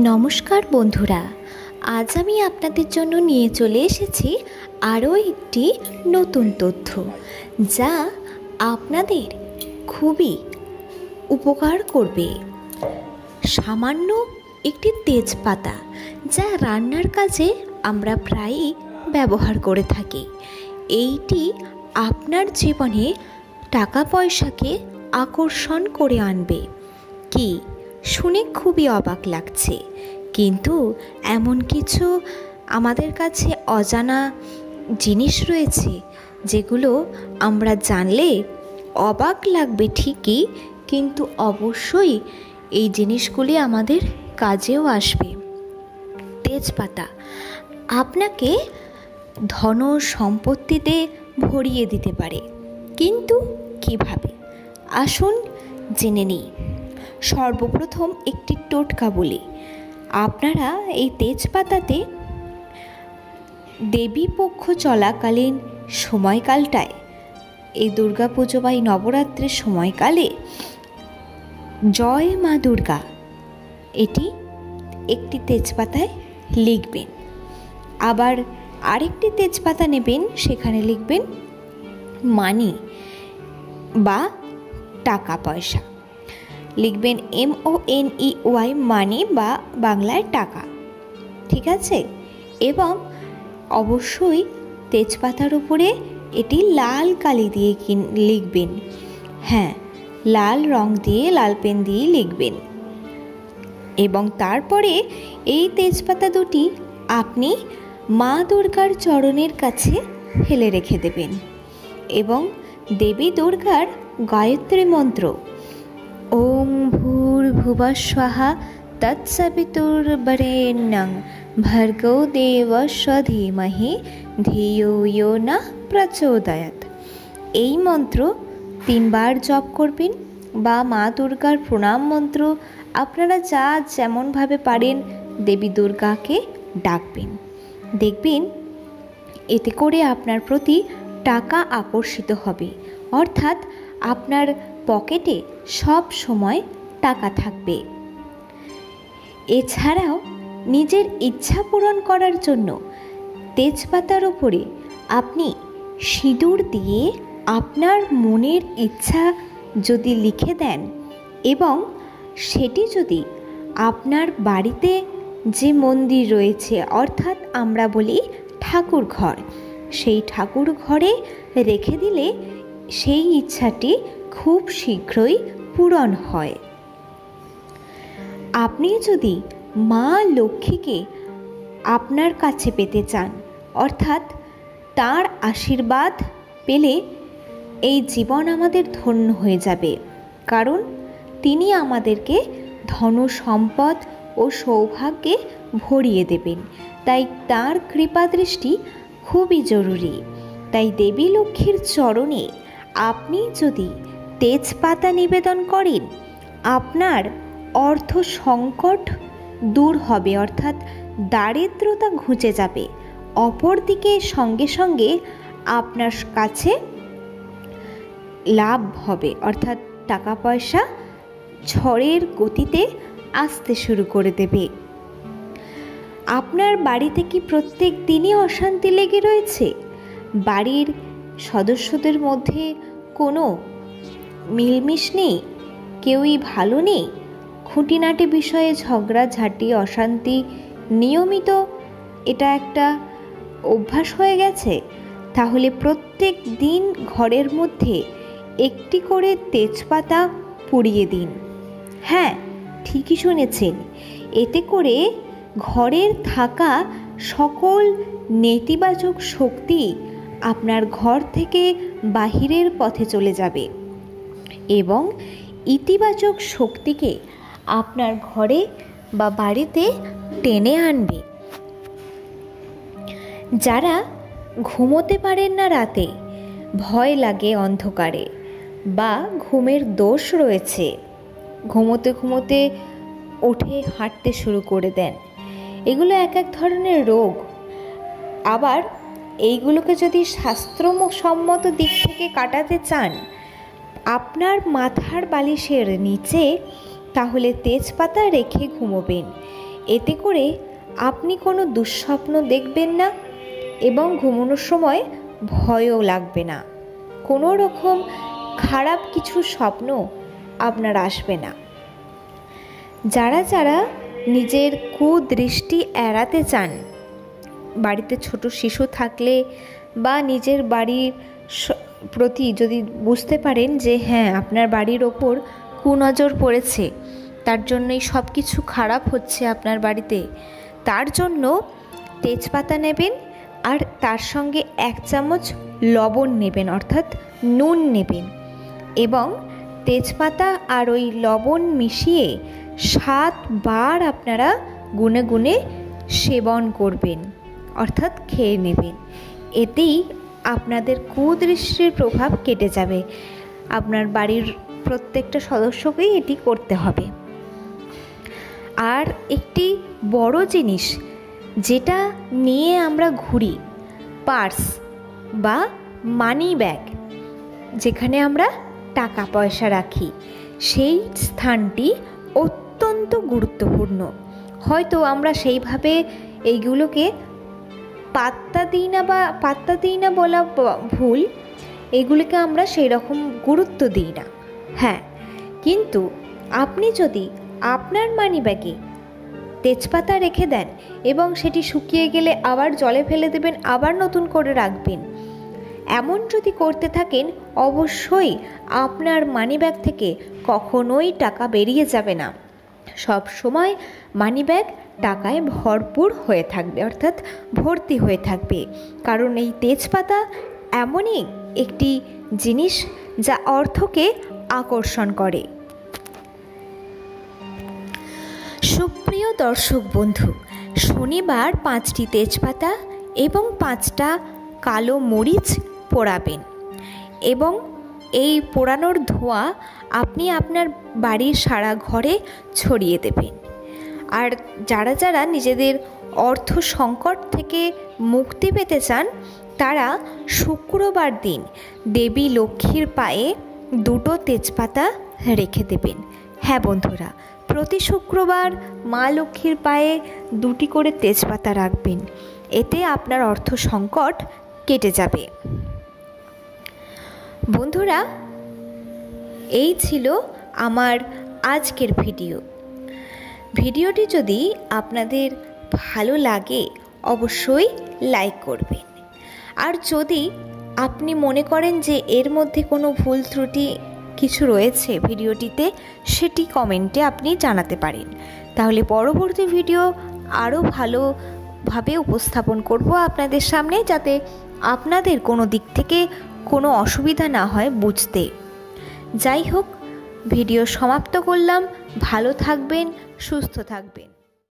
নমস্কার বন্ধুরা, আজ আমি আপনাদের জন্য নিয়ে চলে এসেছি আরও একটি নতুন তথ্য, যা আপনাদের খুবই উপকার করবে। সামান্য একটি তেজপাতা, যা রান্নার কাজে আমরা প্রায়ই ব্যবহার করে থাকি। এইটি আপনার জীবনে টাকা পয়সাকে আকর্ষণ করে আনবে। কি শুনে খুবই অবাক লাগছে, কিন্তু এমন কিছু আমাদের কাছে অজানা জিনিস রয়েছে যেগুলো আমরা জানলে অবাক লাগবে ঠিকই, কিন্তু অবশ্যই এই জিনিসগুলি আমাদের কাজেও আসবে। তেজপাতা আপনাকে ধন সম্পত্তিতে ভরিয়ে দিতে পারে, কিন্তু কিভাবে? আসুন জেনে নিই। সর্বপ্রথম একটি টোটকা বলি। আপনারা এই তেজপাতাতে দেবী পক্ষ চলাকালীন সময়কালটায়, এই দুর্গাপুজো বা এই নবরাত্রির সময়কালে জয় মা দুর্গা এটি একটি তেজপাতায় লিখবেন। আবার আরেকটি তেজপাতা নেবেন, সেখানে লিখবেন মানি বা টাকা পয়সা। লিখবেন MONEY, মানি বা বাংলায় টাকা, ঠিক আছে? এবং অবশ্যই তেজপাতার উপরে এটি লাল কালি দিয়ে লিখবেন। হ্যাঁ, লাল রং দিয়ে, লাল পেন দিয়ে লিখবেন। এবং তারপরে এই তেজপাতা দুটি আপনি মা দুর্গার চরণের কাছে ফেলে রেখে দেবেন এবং দেবী দুর্গার গায়ত্রী মন্ত্র ওং ভূর্ভুবঃ স্বাহা তৎসবিতুর্বরেণ্যং ভর্গো দেবস্য ধীমহি ধিয়ো ইয়ো নঃ প্রচোদয়াৎ, এই মন্ত্র 3 বার জপ করবেন। বা মা দুর্গার প্রণাম মন্ত্র আপনারা যেমনভাবে পারেন দেবী দুর্গাকে ডাকবেন। দেখবেন এতে করে আপনার প্রতি টাকা আকর্ষিত হবে, অর্থাৎ আপনার পকেটে সব সময় টাকা থাকবে। এছাড়াও নিজের ইচ্ছা পূরণ করার জন্য তেজপাতার উপরে আপনি সিঁদুর দিয়ে আপনার মনের ইচ্ছা যদি লিখে দেন এবং সেটি যদি আপনার বাড়িতে যে মন্দির রয়েছে, অর্থাৎ আমরা বলি ঠাকুর ঘর, সেই ঠাকুর ঘরে রেখে দিলে সেই ইচ্ছাটি খুব শীঘ্রই পূরণ হয়। আপনি যদি মা লক্ষ্মীকে আপনার কাছে পেতে চান, অর্থাৎ তার আশীর্বাদ পেলে এই জীবন আমাদের ধন্য হয়ে যাবে, কারণ তিনি আমাদেরকে ধন সম্পদ ও সৌভাগ্যে ভরিয়ে দেবেন। তাই তার কৃপা দৃষ্টি খুবই জরুরি। তাই দেবী লক্ষ্মীর চরণে আপনি যদি তেজপাতা নিবেদন করেন, আপনার অর্থ সংকট দূর হবে, অর্থাৎ দারিদ্রতা ঘুচে যাবে। অপরদিকে সঙ্গে সঙ্গে আপনার কাছে লাভ হবে, অর্থাৎ টাকা পয়সা ঝড়ের গতিতে আসতে শুরু করে দেবে। আপনার বাড়িতে কি প্রত্যেক দিনই অশান্তি লেগে রয়েছে? বাড়ির সদস্যদের মধ্যে কোনো মিলমিশ নেই, কেউই ভালো নেই, খুঁটিনাটি বিষয়ে ঝগড়াঝাঁটি, অশান্তি নিয়মিত এটা একটা অভ্যাস হয়ে গেছে? তাহলে প্রত্যেক দিন ঘরের মধ্যে একটি করে তেজপাতা পুড়িয়ে দিন। হ্যাঁ, ঠিকই শুনেছেন, এতে করে ঘরের থাকা সকল নেতিবাচক শক্তি আপনার ঘর থেকে বাহিরের পথে চলে যাবে এবং ইতিবাচক শক্তিকে আপনার ঘরে বা বাড়িতে টেনে আনবে। যারা ঘুমোতে পারেন না রাতে, ভয় লাগে অন্ধকারে, বা ঘুমের দোষ রয়েছে, ঘুমোতে ঘুমোতে উঠে হাঁটতে শুরু করে দেন, এগুলো এক এক ধরনের রোগ। আবার এইগুলোকে যদি শাস্ত্রসম্মত দিক থেকে কাটাতে চান, আপনার মাথার বালিশের নিচে তাহলে তেজপাতা রেখে ঘুমোবেন। এতে করে আপনি কোনো দুঃস্বপ্ন দেখবেন না এবং ঘুমানোর সময় ভয়ও লাগবে না। কোনো রকম খারাপ কিছু স্বপ্ন আপনার আসবে না। যারা যারা নিজের কুদৃষ্টি এড়াতে চান, বাড়িতে ছোট শিশু থাকলে বা নিজের বাড়ির প্রতি যদি বুঝতে পারেন যে হ্যাঁ আপনার বাড়ির ওপর কুনজর পড়েছে, তার জন্যই সব কিছু খারাপ হচ্ছে আপনার বাড়িতে, তার জন্য তেজপাতা নেবেন আর তার সঙ্গে 1 চামচ লবণ নেবেন, অর্থাৎ নুন নেবেন এবং তেজপাতা আর ওই লবণ মিশিয়ে 7 বার আপনারা গুনে গুনে সেবন করবেন, অর্থাৎ খেয়ে নেবেন। এতেই আপনাদের কুদৃষ্টির প্রভাব কেটে যাবে। আপনার বাড়ির প্রত্যেকটা সদস্যকেই এটি করতে হবে। আর একটি বড় জিনিস যেটা নিয়ে আমরা ঘুরি, পার্স বা মানি ব্যাগ, যেখানে আমরা টাকা পয়সা রাখি, সেই স্থানটি অত্যন্ত গুরুত্বপূর্ণ। হয়তো আমরা সেইভাবে এইগুলোকে পাত্তা দিই না বলা ভুল, এগুলিকে আমরা সেই রকম গুরুত্ব দিই না। হ্যাঁ, কিন্তু আপনি যদি আপনার মানিব্যাগে তেজপাতা রেখে দেন এবং সেটি শুকিয়ে গেলে আবার জলে ফেলে দেবেন, আবার নতুন করে রাখবেন, এমন যদি করতে থাকেন, অবশ্যই আপনার মানিব্যাগ থেকে কখনোই টাকা বেরিয়ে যাবে না। সব সময় মানিব্যাগ টাকায় ভরপুর হয়ে থাকবে, অর্থাৎ ভর্তি হয়ে থাকবে। কারণ এই তেজপাতা এমনই একটি জিনিস যা অর্থকে আকর্ষণ করে। সুপ্রিয় দর্শক বন্ধু, শনিবার 5টি তেজপাতা এবং 5টা কালো মরিচ পোড়াবেন এবং এই পোড়ানোর ধোঁয়া আপনি আপনার বাড়ির সারা ঘরে ছড়িয়ে দেবেন। আর যারা যারা নিজেদের অর্থ সংকট থেকে মুক্তি পেতে চান, তারা শুক্রবার দিন দেবী লক্ষ্মীর পায়ে 2টো তেজপাতা রেখে দেবেন। হ্যাঁ বন্ধুরা, প্রতি শুক্রবার মা লক্ষ্মীর পায়ে 2টি করে তেজপাতা রাখবেন। এতে আপনার অর্থ সংকট কেটে যাবে। বন্ধুরা, এই ছিল আমার আজকের ভিডিওটি যদি আপনাদের ভালো লাগে অবশ্যই লাইক করবেন। আর যদি আপনি মনে করেন যে এর মধ্যে কোনো ভুল ত্রুটি কিছু রয়েছে ভিডিওটিতে, সেটি কমেন্টে আপনি জানাতে পারেন। তাহলে পরবর্তী ভিডিও আরও ভালোভাবে উপস্থাপন করব আপনাদের সামনে, যাতে আপনাদের কোনো দিক থেকে কোনো অসুবিধা না হয় বুঝতে। যাই হোক, ভিডিও সমাপ্ত করলাম। ভালো থাকবেন, সুস্থ থাকবেন।